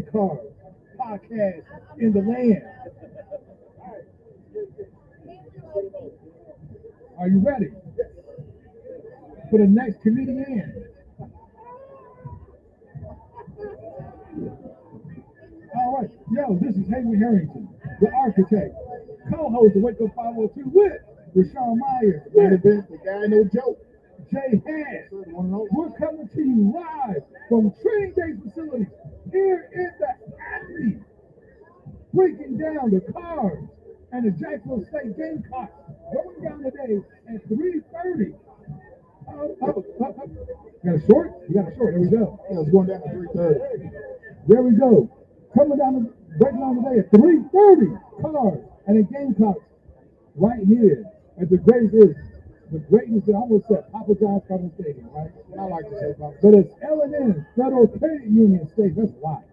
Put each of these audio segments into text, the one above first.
Cars podcast in the land. Are you ready for the next comedian? All right, yo, this is Henry Harrington, the architect, co-host of Wake Up 502 with Rashawn Myers, with The guy no joke. Jay Hass. We're coming to you live from Training Day facilities here in the Alley, breaking down the Cards and the Jacksonville State Gamecocks going down today at 3:30. You got a short? You got a short. There we go. Yeah, it's going down to 3:30. There we go. Coming down, breaking down today at 3:30. Cards and the Gamecocks right here at the greatness that I almost said Papa John's Cardinal Stadium, right? I like to say Papa. But it's L&N Federal Credit Union Stadium. That's why.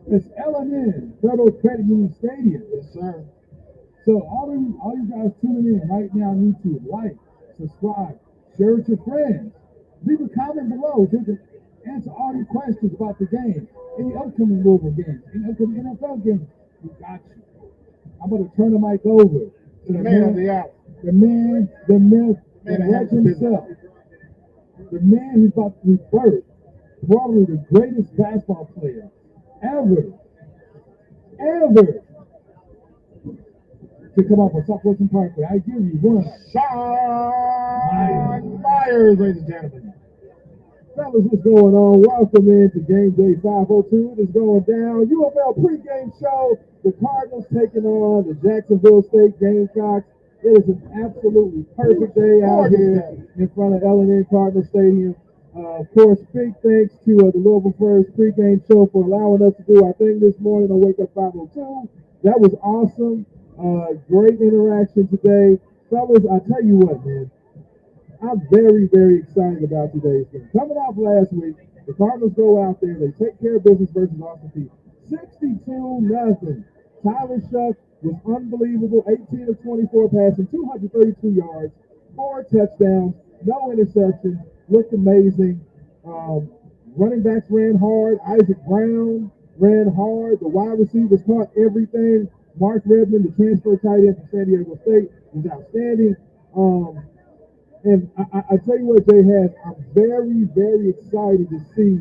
It's L&N Federal Credit Union Stadium. Yes, sir. So all you guys tuning in right now on YouTube, like, subscribe, share it with your friends. Leave a comment below so we can answer all your questions about the game. Any upcoming Louisville games, any upcoming NFL games, we got you. I'm going to turn the mic over to The man of the hour. the man, the myth, the Man legend himself. The man who's about to rebirth probably the greatest basketball player ever to come up with Southwestern Parkway. I give you one. Sean Myers, ladies and gentlemen. Fellas, what's going on? Welcome into Gameday 502. It is going down. UofL pregame show. The Cardinals taking on the Jacksonville State Gamecocks. It is an absolutely perfect day out here in front of L&N Cardinal Stadium. Of course, big thanks to the Louisville First pregame show for allowing us to do our thing this morning on Wake Up 502. That was awesome. Great interaction today. Fellas, I tell you what, man. I'm very, very excited about today's game. Coming off last week, the Cardinals go out there, they take care of business versus Austin Peay. 62-0. Tyler Shuck was unbelievable. 18 of 24 passing, 232 yards, 4 touchdowns, no interceptions. Looked amazing. Running backs ran hard. Isaac Brown ran hard. The wide receivers caught everything. Mark Redmond, the transfer tight end from San Diego State, was outstanding. And I tell you what, Jay Hass, I'm very, very excited to see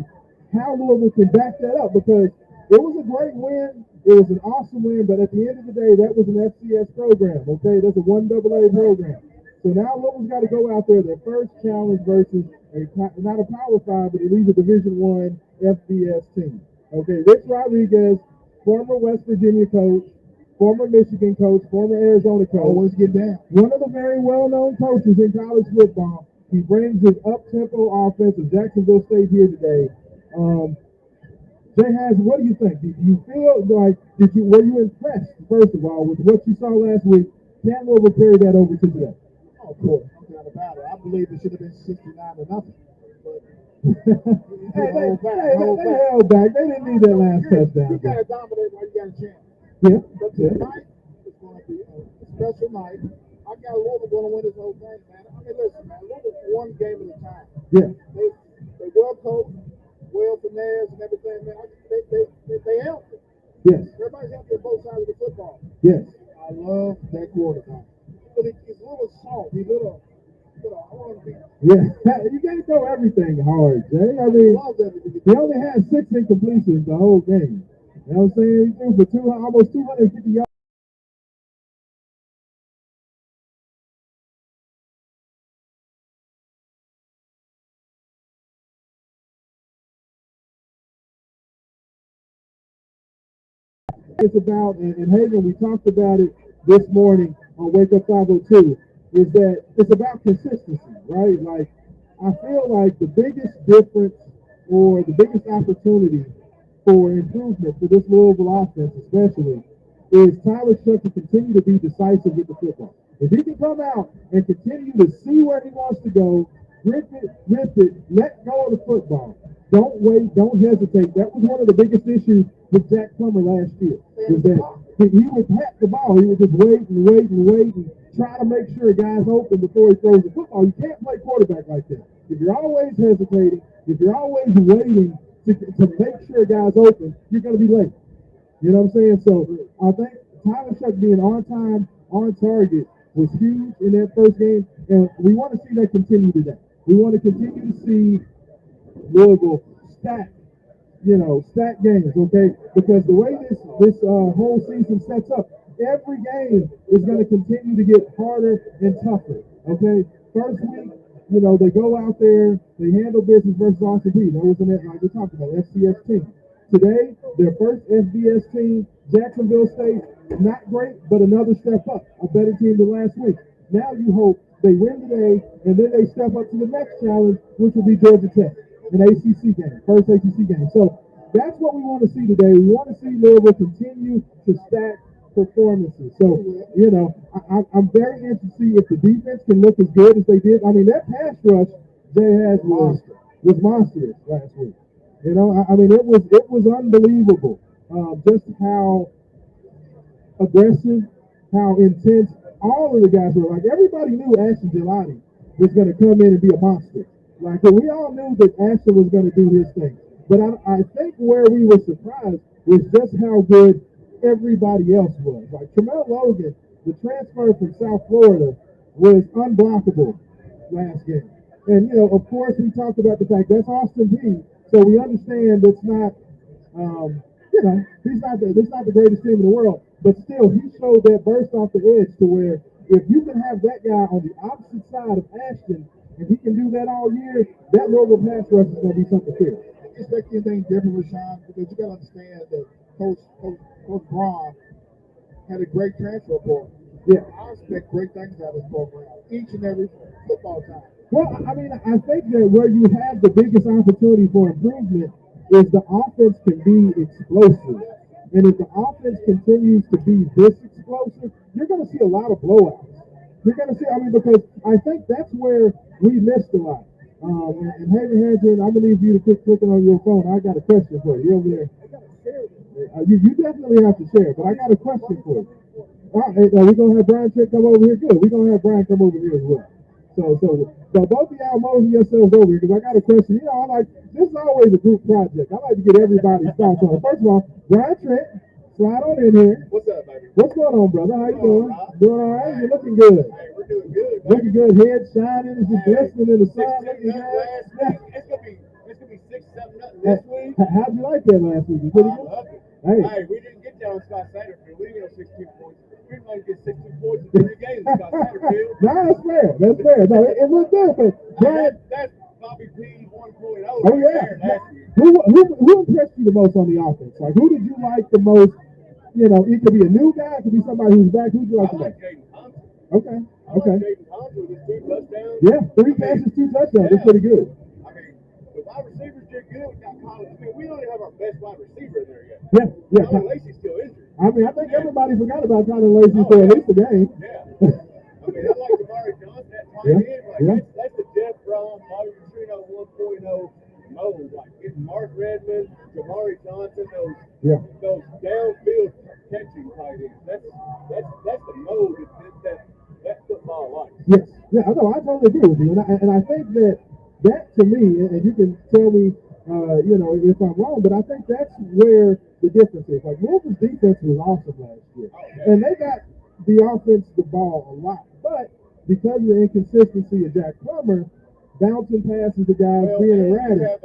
how Louisville can back that up because it was a great win. It was an awesome win, but at the end of the day, that was an FCS program, okay? That's a 1AA program. So now Louisville's got to go out there, their first challenge versus not a Power 5, but at least a Division I FBS team. Okay, Rich Rodriguez, former West Virginia coach, former Michigan coach, former Arizona coach. Always get down. One of the very well-known coaches in college football. He brings his up-tempo offense of Jacksonville State here today. Jay Hass, what do you think? Do you feel like, were you impressed, first of all, with what you saw last week? Can Louisville carry that over to today? Oh, of course, no doubt about it. I believe it should have been 69-0. But they held back. They didn't need that last touchdown. You got to dominate while you got a chance. Yeah. But tonight is going to be a special night. I got Louisville going to win this whole thing, man. I mean, listen, man. Louisville one game at a time. Yeah. They well coached, well finessed, and everything, man. They healthy. Yes. Everybody's healthy on both sides of the football. Yes. I love that quarterback. But he's a little soft. He's a little. I want to be. Yeah, you can't throw everything hard, Jay. I mean, he only had 6 incompletions the whole game. You know what I'm saying? He threw for almost 250 yards. It's about, and Hagen, we talked about it this morning on Wake Up 502, is that it's about consistency, right? Like, I feel like the biggest difference or the biggest opportunity for improvement for this Louisville offense especially is Tyler Shuck to continue to be decisive with the football. If he can come out and continue to see where he wants to go, rip it, let go of the football. Don't wait, don't hesitate. That was one of the biggest issues with Jack Plummer last year. Was that he would pat the ball. He would just wait and try to make sure a guy's open before he throws the football. You can't play quarterback like that. If you're always hesitating, if you're always waiting to make sure guys open, you're going to be late. You know what I'm saying? So I think Tyler Shuck being on time, on target was huge in that first game, and we want to see that continue today. We want to continue to see Louisville stack, stack games, okay? Because the way this whole season sets up, every game is going to continue to get harder and tougher, okay? First week, they go out there, they handle business versus Austin Peay. That was like we talked about, FCS team. Today, their first FBS team, Jacksonville State, not great, but another step up, a better team than last week. Now you hope they win today, and then they step up to the next challenge, which will be Georgia Tech, an ACC game, first ACC game. So that's what we want to see today. We want to see Louisville continue to stack performances. So, I'm very interested to see if the defense can look as good as they did. I mean, that pass rush Jay has was monstrous last week. It was unbelievable just how aggressive, how intense all of the guys were. Like, everybody knew Ashton Gelati was going to come in and be a monster. Like, we all knew that Ashton was going to do his thing. But I think where we were surprised was just how good everybody else was. Like, Tramel Logan, the transfer from South Florida, was unblockable last game. And, of course, we talked about the fact that's Austin Peay, so we understand it's not, he's not the greatest team in the world, but still, he showed that burst off the edge to where if you can have that guy on the opposite side of Ashton, and he can do that all year, that Louisville pass rush is going to be something serious. Expect anything different with Sean, because you got to understand that Coach Braun had a great transfer program. Yeah. I expect great things out of this program each and every football time. Well, I mean, I think that where you have the biggest opportunity for improvement is the offense can be explosive. And if the offense continues to be this explosive, you're going to see a lot of blowouts. You're going to see, because I think that's where we missed a lot. And Haven Hanson, I'm going to leave you to quit clicking on your phone. I got a question for you. You over there? You definitely have to share, but I got a question for you. All right, we're going to have Brian Trick come over here. Good. We're going to have Brian come over here as well. So both of y'all mosey yourselves over here, because I got a question. This is always a group project. I like to get everybody's thoughts on it. First of all, Brian Trent, slide on in here. What's up, baby? What's going on, brother? How you doing? Doing all right? You're looking good. Hey, we're doing good. Looking good. Head shining. It's just glistening in the sun. Looking good. It's gonna be 6-7 this week. How'd you like that last week? Pretty good. Love it. Hey, we didn't get down Scott Satterfield. We didn't get 16 points. We didn't like get 16 points in 3 games in Scott Satterfield. No, that's fair. That's fair. No, it was different. That's Bobby P 1.0. Oh, yeah. Who impressed you the most on the offense? Like, who did you like the most? It could be a new guy. It could be somebody who's back. Who'd you like the most? Jaden Thompson. Okay. I like Jaden Thompson with his 2 touchdowns. Yeah, 3 passes, 2 touchdowns. That's pretty good. The wide receivers did good. We got Collins. We don't even have our best wide receiver in there yet. Yeah. Colin Lacey's still injured. I think everybody forgot about Colin Lacey for at least a game. Yeah. I like Jamari Johnson, that tight end. That's the Jeff Brown, Bobby Petrino 1.0 mode. Like, getting Mark Redmond, Jamari Johnson, those downfield catching tight ends. That's the mode that football likes. Yes. Yeah, I know. I totally agree with you. And I think that to me, and you can tell me, if I'm wrong, but I think that's where the difference is. Like, Louisville's defense was awesome last year. And they got the offense the ball a lot. But because of the inconsistency of Jack Plummer, bouncing passes to guys, being erratic.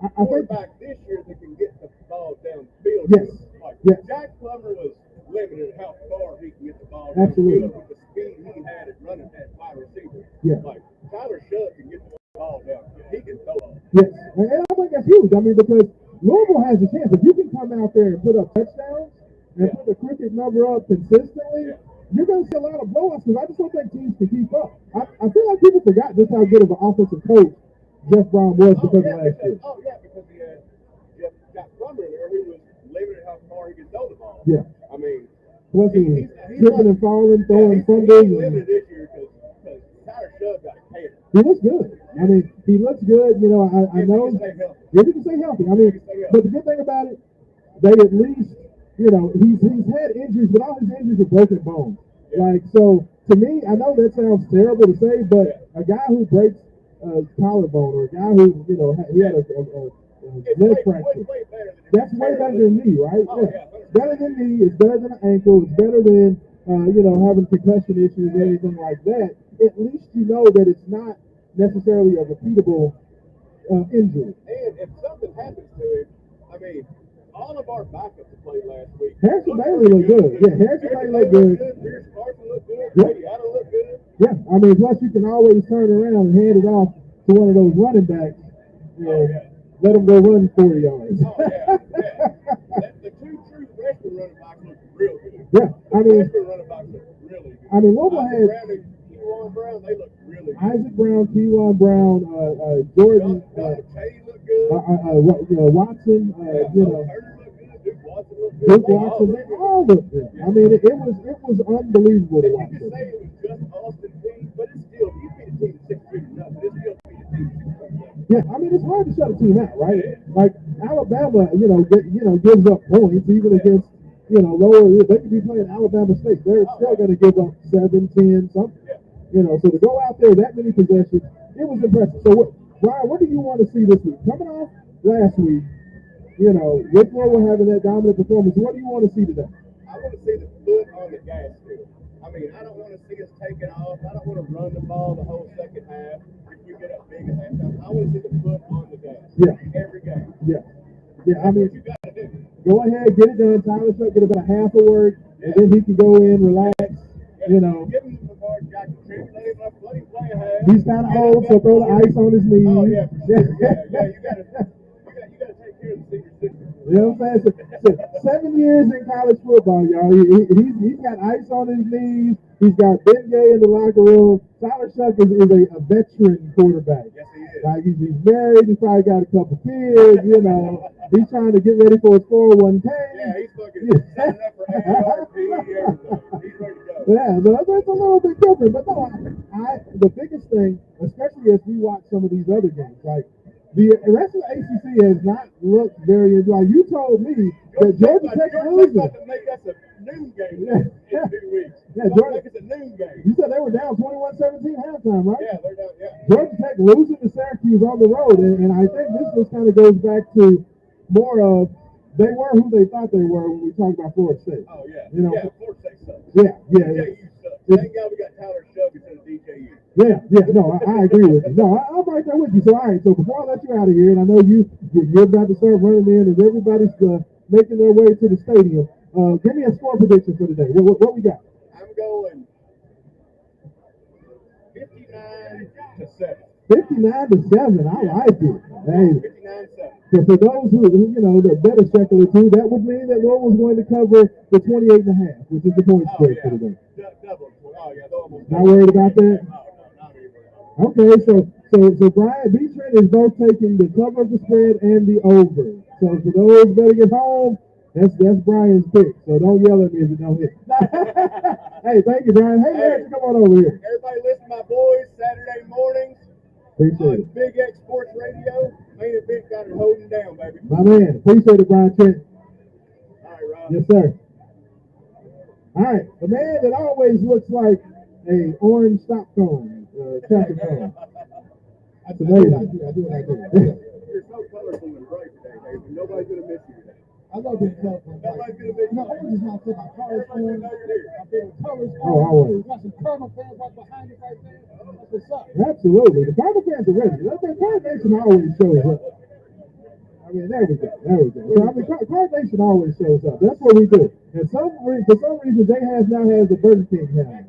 I think back this year they can get the ball downfield. Yes. Jack Plummer was limited how far he can get the ball downfield with the speed he had at running that wide receiver. Yeah. Like, Tyler Shuck can get the ball downfield. He can throw it. Yes. And I think that's huge. Because Louisville has a chance. If you can come out there and put up touchdowns and put the cricket number up consistently, you're going to see a lot of blowouts, because I just don't think teams can keep up. I feel like people forgot just how good of an offensive coach Jeff Brown was because of last year. Because he had Jack Plummer there, who was limited how far he could throw the ball. Yeah. Plus he's tripping and falling, throwing fumbles. He's limited this year because Tyler Shuck got a hair. He looks good. He looks good. I know. If he can stay healthy. But the good thing about it, they at least, he's had injuries, but all his injuries are broken bones. So to me, I know that sounds terrible to say, but a guy who breaks collarbone, or a guy who, he had a leg fracture. That's way better than knee, right? Yeah. Better than knee. It's better than an ankle. It's better than having concussion issues or anything like that. At least you know that it's not necessarily a repeatable injury. And if something happens to it, I mean, all of our backups played last week. Harrison Bailey looked good. Yeah, Harrison Bailey looked good. Pierce Carson looked good. Brady Allen looked good. Yeah, I mean, plus you can always turn around and hand it off to one of those running backs and let them go run 40 yards. The two true freshman running backs look real good. Yeah, I mean, freshman running backs look really good. I mean, Louisville had Keywan Brown, they look really good. Isaac Brown, Keywan Brown, Jordan, Watson, Duke Watson, they all look good. I mean, it was unbelievable to watch. You can say it was just Austin Peay, but it's still, you beat a team 6-3 nothing. It's still beat a team 6-3. Yeah, I mean, it's hard to shut a team out, right? Like Alabama, gives up points even against, lower. They could be playing Alabama State. They're still going to give up 7, 10, something. So to go out there that many possessions, it was impressive. So, Brian, what do you want to see this week? Coming off last week, with where we're having that dominant performance, what do you want to see today? I want to see the foot on the gas still. I mean, I don't want to see us taking off. I don't want to run the ball the whole second half if we get up big at halftime. I want to see the foot on the gas. Every game. Yeah, I mean, you got to do. Go ahead, get it done. Tyler Shuck get about half a word, and then he can go in, relax. Give him the ball, Jackson. He's kind of old, so throw the ice on his knees. Oh yeah, for sure. Yeah. You got to take care of the senior citizen. You know what I'm saying? So 7 years in college football, y'all. He's got ice on his knees. He's got Gameday in the locker room. Tyler Shuck is a veteran quarterback. Yes, he is. Like he's married. He's probably got a couple kids. He's trying to get ready for his 401k. Yeah, he's fucking signing up for AARP, everything. He's ready to go. Yeah, that's a little bit different. But no, the biggest thing, especially as we watch some of these other games, like the rest of the ACC has not looked very, like you told me that Georgia Tech is losing. About to make us a noon game in 2 weeks. Yeah, Georgia make us a noon game. You said they were down 21-17 halftime, right? Yeah, they're down. Yeah. Georgia Tech losing to Syracuse on the road, and I think this just kind of goes back to more of they were who they thought they were when we talk about Florida State. Oh yeah, Florida State sucks. Yeah. DJU sucks. Thank God we got Tyler Shuck instead of DJU. Yeah. No, I agree with you. No, I'm right there with you. So all right. So before I let you out of here, and I know you're about to start running in, and everybody's making their way to the stadium. Give me a score prediction for today. What we got? I'm going 59-7. 59-7. I like it. Hey. 59-7. So for those who that bet a shekel or two, that would mean that Louisville's going to cover the 28.5, which is the point spread for today. Double. Oh yeah, almost. Not worried about that? No, not even. Okay, so Brian Beechman is both taking the cover of the spread and the over. So for those betting at home, that's Brian's pick. So don't yell at me if it don't hit. Hey, thank you, Brian. Hey, Eric, come on over here. Everybody listen to my boys Saturday mornings. Appreciate it. Big X Sports Radio. Main event got it holding down, baby. My man. Appreciate it, Brian Trent. All right, Rob. Yes, sir. All right. The man that always looks like a orange stop cone, traffic cone. That's amazing. I do what I do. You're so colorful and bright today, baby. Nobody's going to miss you today. I love being colorful. Nobody's going to miss you. Orange is my favorite. My colors on. I feel the colors on. Oh, always. Got some Cardinal fans right behind you right there. That's what's up. Absolutely. The Cardinal fans are ready. Card Nation always shows up. I mean, there we go. So, I mean, Card Nation always shows up. That's what we do. And for some reason, Jay now has a Burger King now.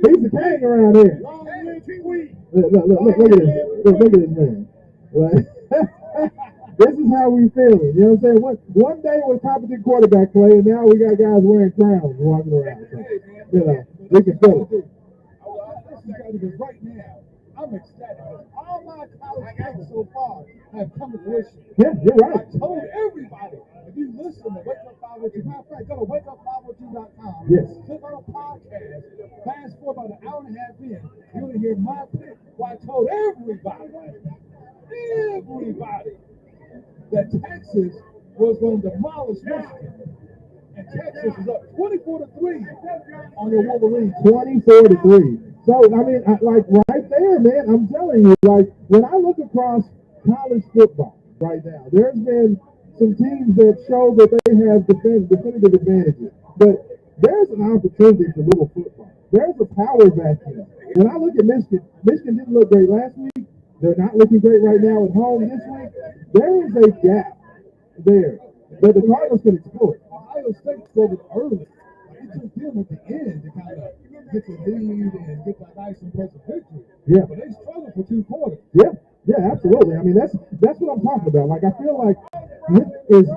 He's the king around here. Look at this. Look at this man. This is how we feel it. You know what I'm saying? One day was competent quarterback play, and now we got guys wearing crowns walking around. So, we can feel it. Because right now, I'm ecstatic. All my college games so far have come to fruition. Yeah, you're right. I told everybody, if you listen to Wake Up 502, matter of fact, go to wakeup502.com. Yes. Click on a podcast. Fast forward about an hour and a half in, you're going to hear my pick where I told everybody that Texas was going to demolish Michigan. And Texas is up 24-3 on the Wolverines. 24-3. So, I mean, like right there, man, I'm telling you, like when I look across college football right now. There's been some teams that show that they have definitive advantages, but there's an opportunity for little football. There's a power vacuum. When I look at Michigan, Michigan didn't look great last week. They're not looking great right now at home this week. There is a gap there that the Cardinals can exploit. Ohio State struggled early. It took them at the end to kind of get the lead and get that nice impressive victory. Yeah. But they struggled for 2 quarters. Yeah. Yeah, absolutely. I mean, that's what I'm talking about. Like, I feel like this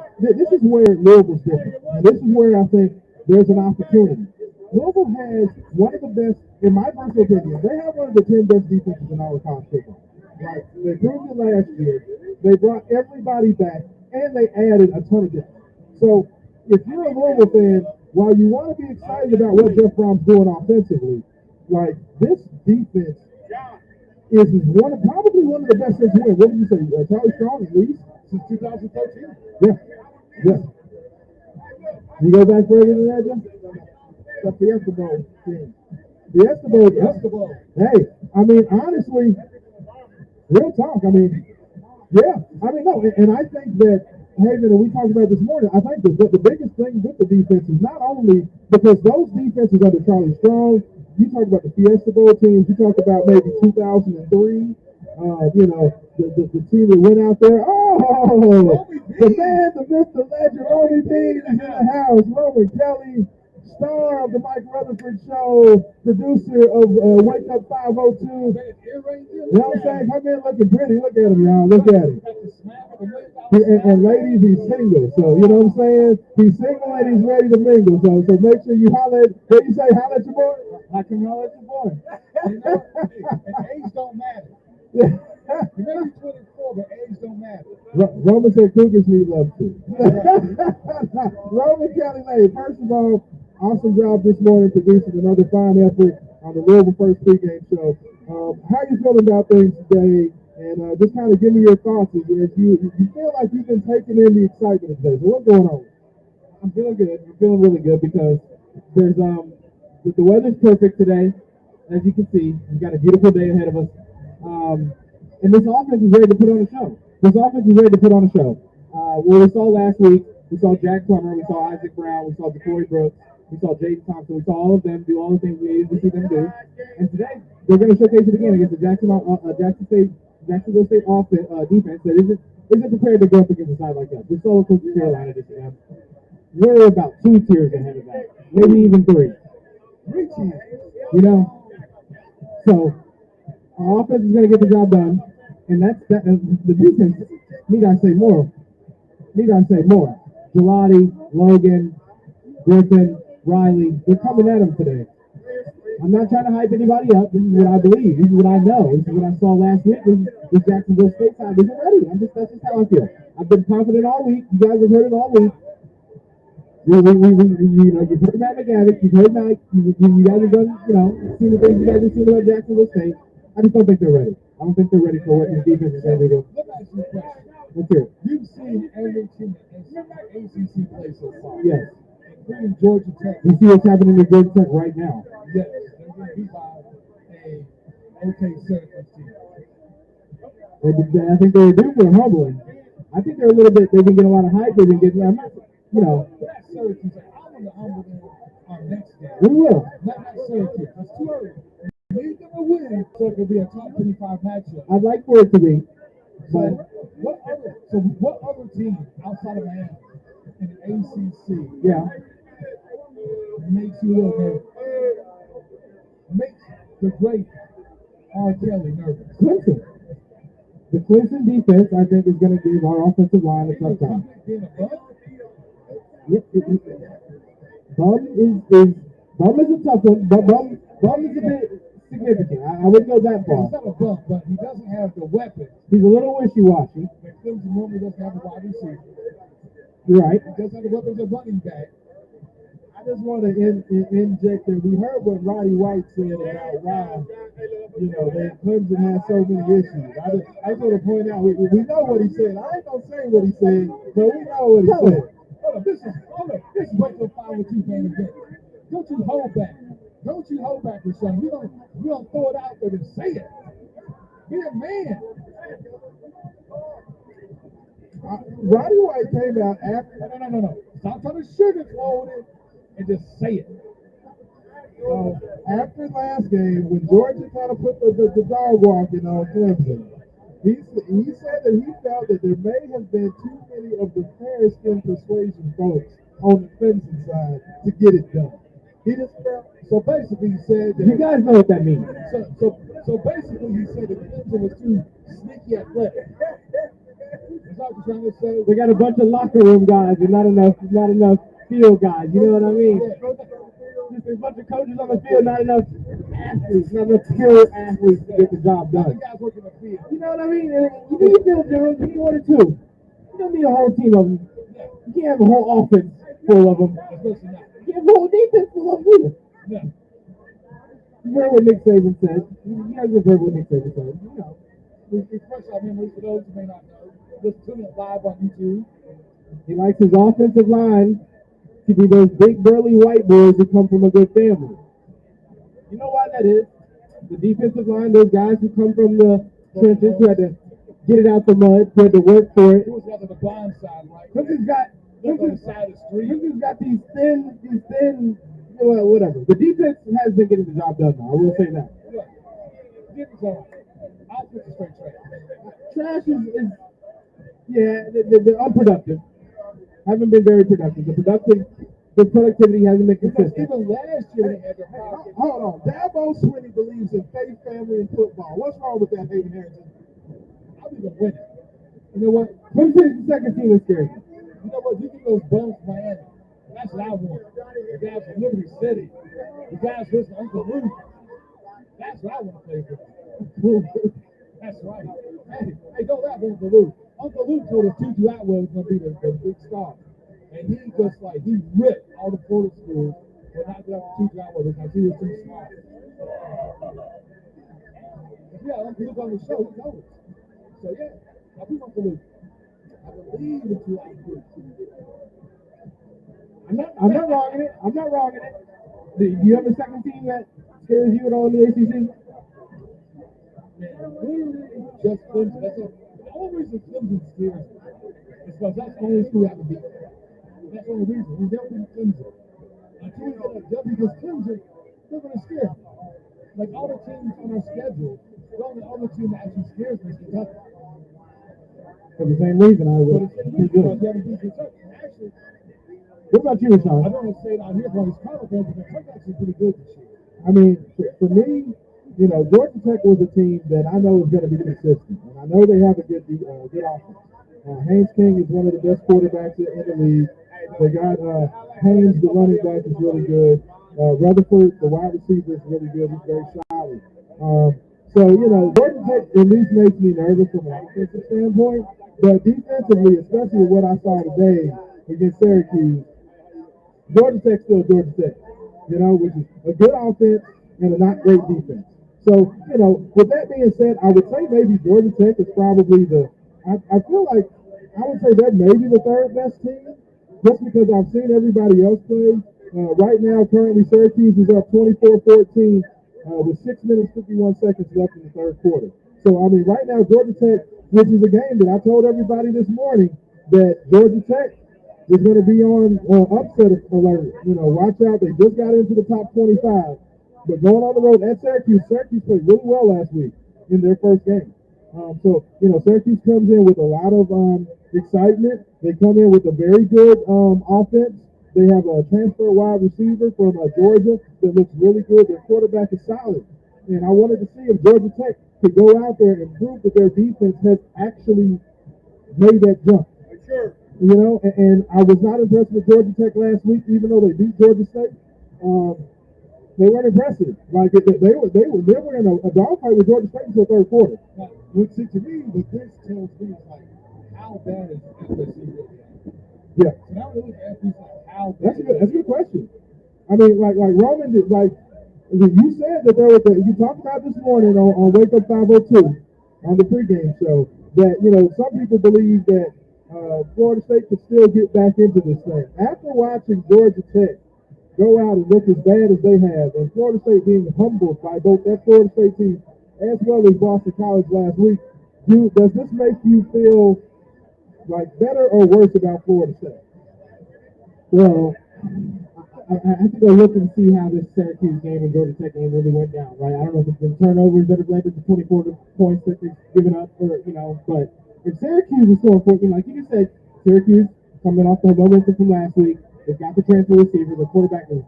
is where Louisville's different. And this is where I think there's an opportunity. Louisville has one of the best, in my personal opinion, they have one of the 10 best defenses in all of college football. Right? They proved it last year. They brought everybody back, and they added a ton of depth. So, if you're a Louisville fan, while you want to be excited about what Jeff Brohm's doing offensively, like, this defense is probably one of the best since when? What did you say? Charlie Strong at least since 2013. Yeah, yeah. You go back further than that, Jeff? The Fiesta Bowl team. Fiesta Bowl. Hey, I mean, honestly, real talk. I mean, yeah. I mean, no, and I think that, Haven, and we talked about this morning, I think the biggest thing with the defense is not only because those defenses under Charlie Strong, you talk about the Fiesta Bowl teams, you talk about maybe 2003, the team that went out there. Oh, the man, the myth, the legend, Romy Bean is in the house. Roman Kelly, star of the Mike Rutherford Show, producer of Wake Up 502. You know what I'm saying? Come in looking pretty. Look at him, y'all. Look at him. And ladies, he's single. So, you know what I'm saying? He's single and he's ready to mingle. So make sure you holler at, what you say, holler at your boy? I can holler at your boy. You know, and age don't matter. You may be 24, but age don't matter. Roman said cougars need love too. Roman Kelly, hey, first of all, awesome job this morning producing another fine effort on the Louisville First Pregame Show. How you feeling about things today? And just kind of give me your thoughts as you feel like you've been taking in the excitement of today. So what's going on? I'm feeling good. I'm feeling really good because there's the weather's perfect today. As you can see, we've got a beautiful day ahead of us. And this offense is ready to put on a show. What we saw last week, we saw Jack Plummer, we saw Isaac Brown, we saw DeCory Brooks, we saw Jaden Thompson, we saw all of them do all the things we needed to see them do. And today, they're going to showcase it again against the Jacksonville State offense, defense that isn't prepared to go up against a side like that. We saw what Coach Carolina did to them. We're about 2 tiers ahead of that, maybe even 3. 3 tiers. You know? So, our offense is going to get the job done, and that's the defense. Need I say more? Gelati, Logan, Griffin, Riley, they're coming at them today. I'm not trying to hype anybody up. This is what I believe. This is what I know. This is what I saw last week. This Jacksonville State side isn't ready. That's just how I feel. I've been confident all week. You guys have heard it all week. You've heard Matt McGavick. You've heard Mike. You guys have done, seen the things you guys have seen about Jacksonville State. I just don't think they're ready. I don't think they're ready for what this defense is going to do. Let me ask you a question. Let's hear it. You've seen every team in ACC play so far. Yes. Including Georgia Tech. You see what's happening to Georgia Tech right now. Yes. They're going to beat by a OK Syracuse team. I think they're due for a humbling. I think they've been getting a lot of hype. They've been getting, That's Syracuse. I want to humble them on next game. We will. Not Syracuse. It's too early. We need them to win so it could be a top 25 matchup. I'd like for it to be. But what other team outside of Miami in the ACC makes you look nervous? Makes the great R. Kelly nervous? Clemson. The Clemson defense, I think, is going to give our offensive line a tough time. Bum is a tough one, but Bum is a bit significant. I wouldn't go that far. He's not a bum, but he doesn't have the weapons. He's a little wishy-washy. But Clemson normally doesn't have a wide receiver. You're right. He doesn't have the weapons of running back. I just want to inject that we heard what Roddy White said about why, that Clemson has so many issues. I just want to point out, we know what he said. I ain't going to say what he said, but we know what he said. This is Wake Up 502 fan again. Don't you hold back. Don't you hold back with something. You don't throw it out there and say it. Be a man. Roddy White came out after. No. Stop trying to sugarcoat it and just say it. After last game, when Georgia kind of put the dog walking on Clemson, he said that he felt that there may have been too many of the fair skin persuasion folks on the Clemson side to get it done. He just felt, so basically he said that. You guys know what that means. So basically he said that Clemson was too sneaky athletic. That's what I'm trying to say. They got a bunch of locker room guys and not enough field guys. You know what I mean? Just a bunch of coaches on the field, not enough athletes, not enough skilled athletes to get the job done. You know what I mean? You need field generals, you need one or two. You don't need a whole team of them. You can't have a whole offense full of them. You can't have a whole defense full of them either. You heard what Nick Saban said. You guys have heard what Nick Saban said. You know. Refresh our memories for those who may not know. Listen to it live on YouTube. He likes his offensive line to be those big burly white boys who come from a good family. You know why that is? The defensive line, those guys who come from the trenches who had to get it out the mud, who had to work for it. It was rather the blind side, right? Clemson's got Clemson's got these thin, well, whatever. The defense has been getting the job done now. I will say that. Offense is straight trash. Trash is yeah, they're unproductive. Haven't been very productive. The productivity hasn't been consistent. Even last year they had hold on. Dabo Swinney believes in faith, family, and football. What's wrong with that, Hayden Harrison? I believe in winning. You know what? Clemson's the second team that scares me. You know what? You get those bums from Miami. That's what I want. The guys from Liberty City. The guys with Uncle Luke. That's what I want to play for. That's right. Hey, don't laugh at Uncle Luke. Uncle Luke told us Tutu Atwell was going to be the big star. And he just he ripped all the Florida schools for not getting Tutu Atwell because he was too smart. Yeah, Uncle Luke on the show, he knows. So yeah, I believe Uncle Luke. I believe in Tutu Atwell. I'm not wrong in it. I'm not wrong in it. Do you have a second team that scares you at all in the ACC? Man, literally just Clemson. That's all. The only reason Clemson scares me is because that's the only school I can beat. That's the only reason. We never beat Clemson. Until we get a W because Clemson, they're going to scare me. Like all the teams on our schedule, the only other team that actually scares me is Kentucky. For the same reason I would. Because we haven't beat Kentucky. Actually, what about you, Rashawn? I don't want to say it out here for these Cardinal fans, but Kentucky actually pretty good this year. I mean, for me, you know, Georgia Tech was a team that I know is going to be consistent, and I know they have a good offense. Haynes King is one of the best quarterbacks in the league. They got Haynes, the running back, is really good. Rutherford, the wide receiver, is really good. He's very solid. So, you know, Georgia Tech at least makes me nervous from an offensive standpoint, but defensively, especially with what I saw today against Syracuse, Georgia Tech's still Georgia Tech, you know, which is a good offense and a not great defense. So, you know, with that being said, I would say maybe Georgia Tech is probably I feel like I would say they're maybe the third best team, just because I've seen everybody else play. Right now, currently, Syracuse is up 24-14 with 6 minutes, 51 seconds left in the third quarter. So, I mean, right now, Georgia Tech, which is a game that I told everybody this morning that Georgia Tech is going to be on upset alert. You know, watch out. They just got into the top 25. But going on the road at Syracuse played really well last week in their first game. So, you know, Syracuse comes in with a lot of excitement. They come in with a very good offense. They have a transfer wide receiver from Georgia that looks really good. Their quarterback is solid. And I wanted to see if Georgia Tech could go out there and prove that their defense has actually made that jump. Sure. You know, and I was not impressed with Georgia Tech last week, even though they beat Georgia State. They weren't impressive. Like they were in a dogfight with Georgia State until third quarter. Now, to me, what this tells me is like how bad is FSU really? Yeah. So now really ask you how bad. That's a good question. I mean, like Roman did, you said that you talked about this morning on Wake Up 502 on the pregame show that, you know, some people believe that Florida State could still get back into this thing. After watching Georgia Tech go out and look as bad as they have, and Florida State being humbled by both that Florida State team as well as Boston College last week, does this make you feel like better or worse about Florida State? Well, I think I look and see how this Syracuse game and Georgia Tech game really went down, right? I don't know if it's been turnovers that have led to the 24 points that they've given up, or but if Syracuse is so important, like you just said, Syracuse coming off the momentum from last week, they've got the transfer receiver, the quarterback is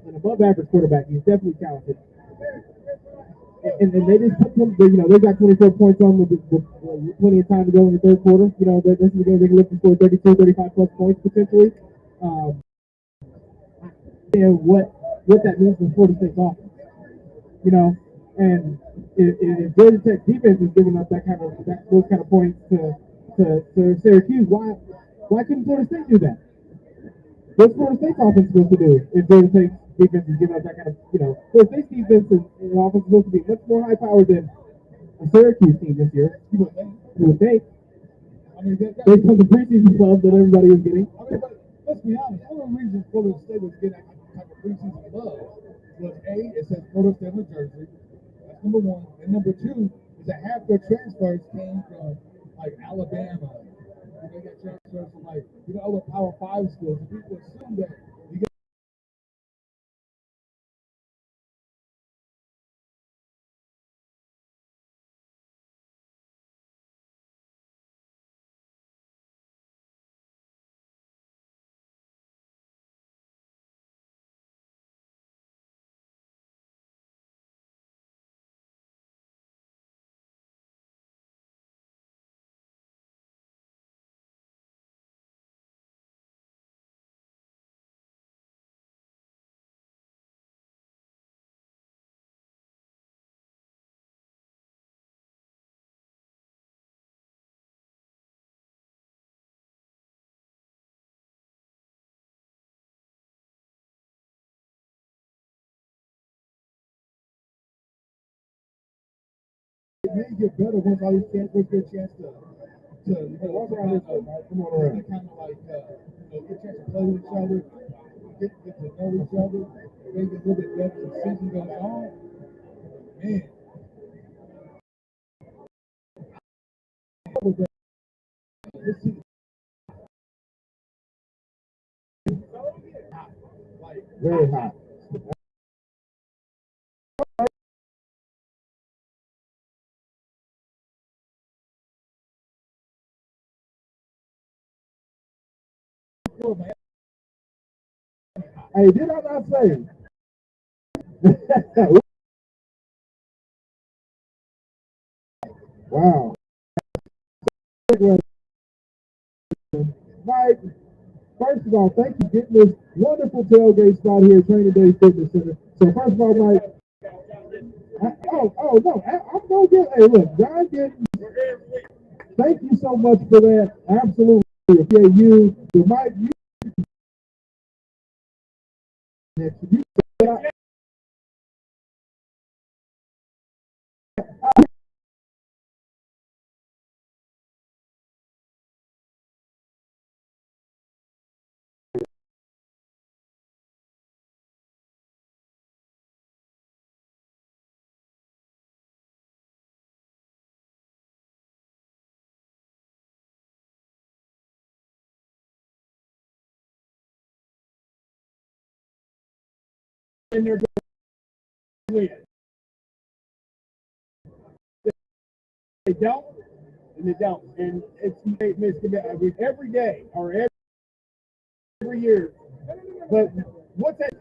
an above average quarterback. He's definitely talented. And they just put them, they got 24 points on with plenty of time to go in the third quarter. This is the game they can look to score 32, 35 plus points potentially. And what that means for Florida State's offense, and if Georgia Tech defense is giving up those kind of points to Syracuse, why couldn't Florida State do that? What's Florida State's offense supposed to do if Georgia State's defense is giving up that kind of, Florida State's defense and offense is supposed to be much more high powered than a Syracuse team this year. You would think. I mean, based on the preseason love that everybody was getting. I mean, but let's be honest. One of the reasons Florida State was getting that type of preseason love was it says Florida State, New Jersey. That's number one. And number two is that half their transfers came from like Alabama. They got transfers from other Power Five schools. And people assume that you get may get better once all these transfers get a chance to kind of get a chance to play with each other, get to know each other, maybe a little bit better as the season goes on. Man, this season, Very hot. Hey, did I not say? Wow. Mike, first of all, thank you for getting this wonderful tailgate spot here at Training Day Fitness Center. So first of all, Mike, no, I'm gonna get. Hey, look, John getting. Thank you so much for that. Absolutely. Yeah, Mike, you in there. They don't, and they don't, and it's every day or every year. But what's that?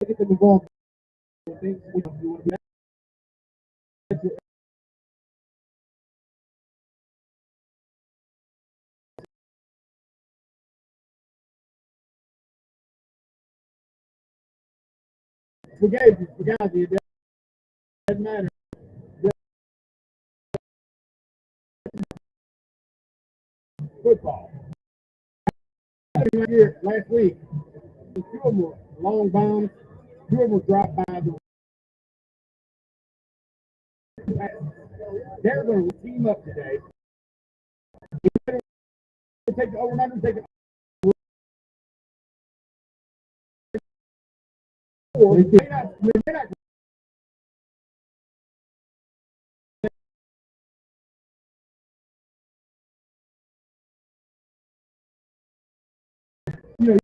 get them involved in things we want to be. Forgave you, forgot you. It doesn't matter. Football. Here last week, two of them were long bombs, two of them were drop by. They're going to team up today. Take the over and under, take it. They're not you know,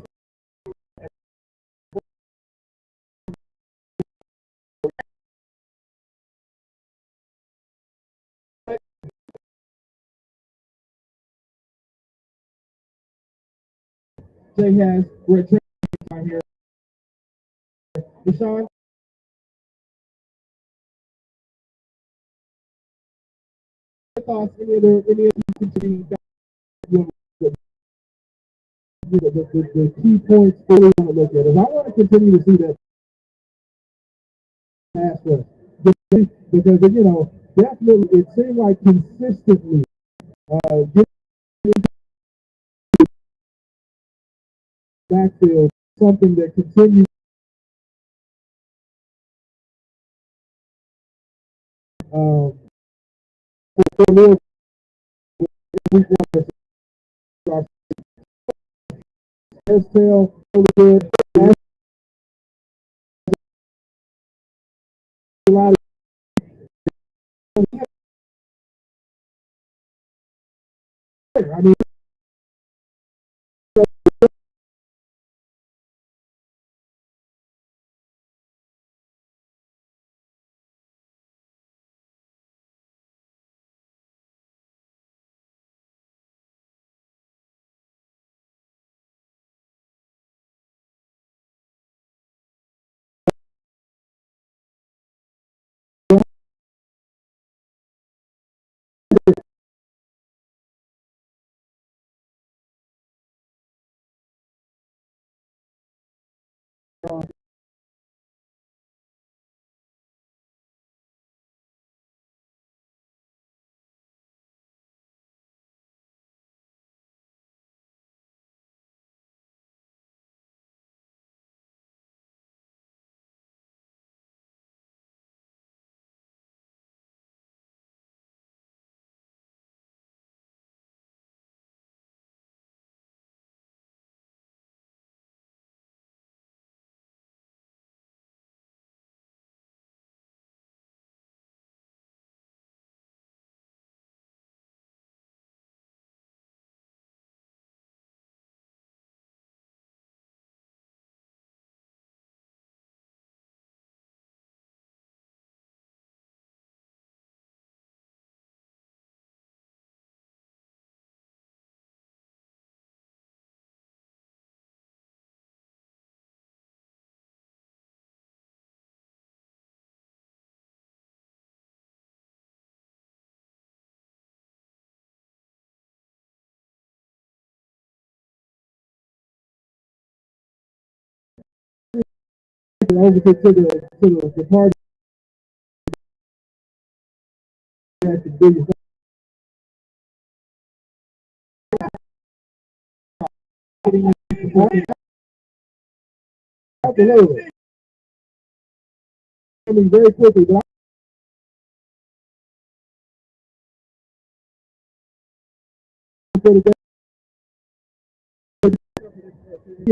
Jay has great training right here. Deshaun, thoughts? Any other continuing the key points that we want to look at? Is I want to continue to see that pass rush because definitely it seemed like consistently getting backfield something that continues. For a little week one, tail really good. A lot of I mean, over to the party at the biggest. Absolutely. Coming very quickly, but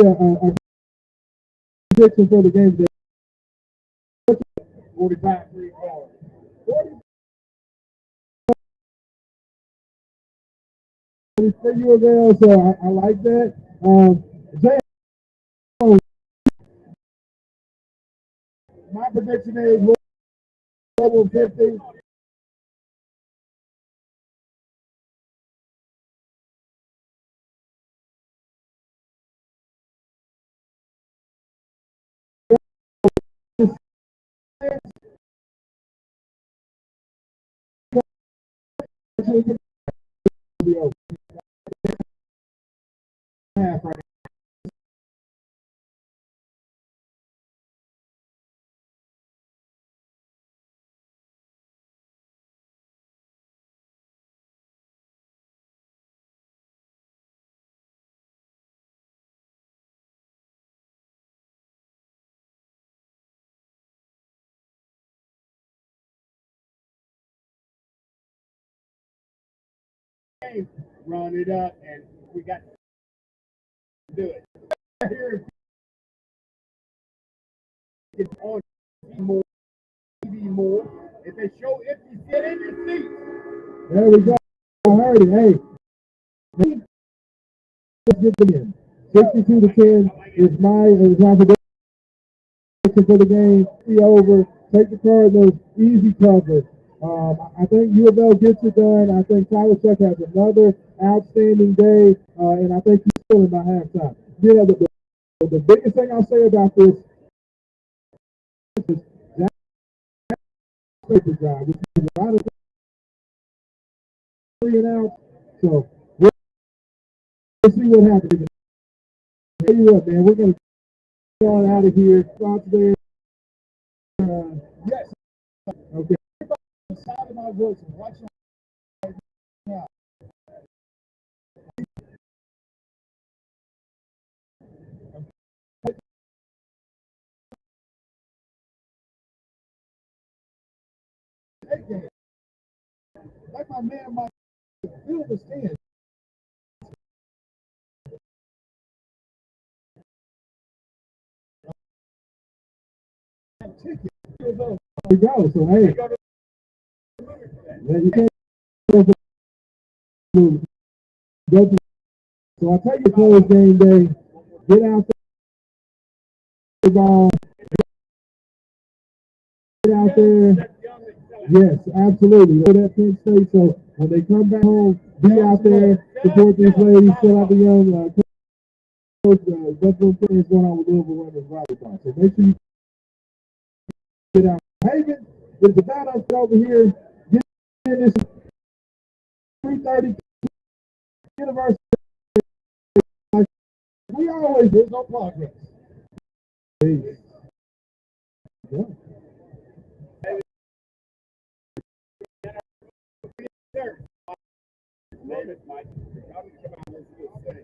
a prediction for the game today. 45 free calls. For UofL, so I like that. Jay, My prediction is level 50. Run it up, and we got to do it. Here, it's on TV more. If they show, if you sit in your seat. There we go. I heard it. Hey. Let's get them in. 62-10 is my prediction for the game. Be over. Take the Cardinals. Easy cover. I think UofL gets it done. I think Tyler Chuck has another outstanding day, and I think he's still in by halftime. You know, the biggest thing I'll say about this is that paper drive, which is a lot of 3 and out. So we'll see what happens. Tell you what, man, we're going to get on out of here. Thoughts there? Yes. Okay. The sound of my voice and watching right now. Like my man, my feel the stand. Ticket. There we go. So hey, you can't go to. So I tell you, close game day. Get out there, ball. Get out there. Yes, absolutely. Go that Penn State. So when they come back home, be out there, support these ladies, fill out the young coach. Buffalo Players going on with Louisville women's volleyball. So make sure you get out. Haven is about us over here. Get in this 3:30 University. We always there's no progress. Peace. Yeah. Name it, Mike.